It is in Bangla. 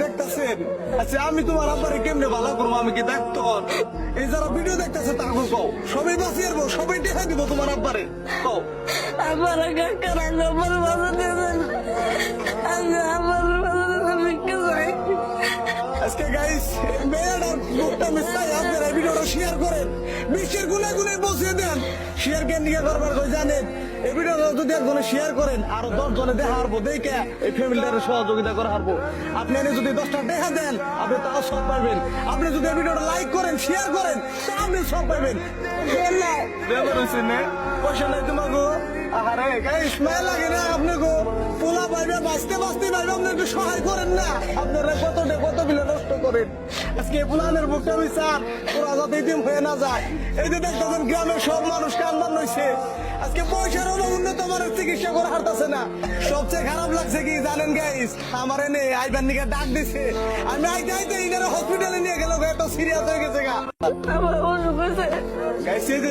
দেখতেছেন আচ্ছা আমি তোমার আব্বারে কেমনে ভালো করবো আমি কি দেখতো এই যারা ভিডিও দেখতেছে তা কও সবাই বাঁচিয়ে আসবো সবাই দেখা দিব তোমার আব্বারে কও আমার আজকে গাইস মেয়েটার মুখটা মিশাই আপনারা ভিডিওটা শেয়ার করেন বিশ্বের গুনে গুনে বসিয়ে দেন শেয়ার কেন নিয়ে করবার কই জানেন এই ভিডিওটা যদি একজনে শেয়ার করেন আরো 10 জনে দেখা হারবো দেখে এই ফ্যামিলিটার সহযোগিতা করে হারবো আপনি যদি 10টা দেখা দেন আপনি তাও সব পাবেন আপনি যদি এই ভিডিওটা লাইক করেন শেয়ার করেন তা আপনি সব পাবেন পয়সা নাই তোমাকে আরে গাইস মায়া লাগে না আপনাকে পোলা পাইবে বাঁচতে বাঁচতে পাইবে আপনি একটু সহায় করেন না আপনারা কত বিলে নষ্ট করেন আজকে পুলানের বুকটা বিচার ওরা যাতে দিন হয়ে না যায় এই যে দেখতেছেন গ্রামের সব মানুষ কান্দান রয়েছে আজকে পয়সার অভাব উন্নত মানের চিকিৎসা করে হারতেছে না সবচেয়ে খারাপ লাগছে কি জানেন গাইস আমার এনে আইবার নিকে ডাক দিছে আমি আইতে ইনারে হসপিটালে নিয়ে গেল এত সিরিয়াস হয়ে গেছে গা আমার অসুখ হয়েছে গাইস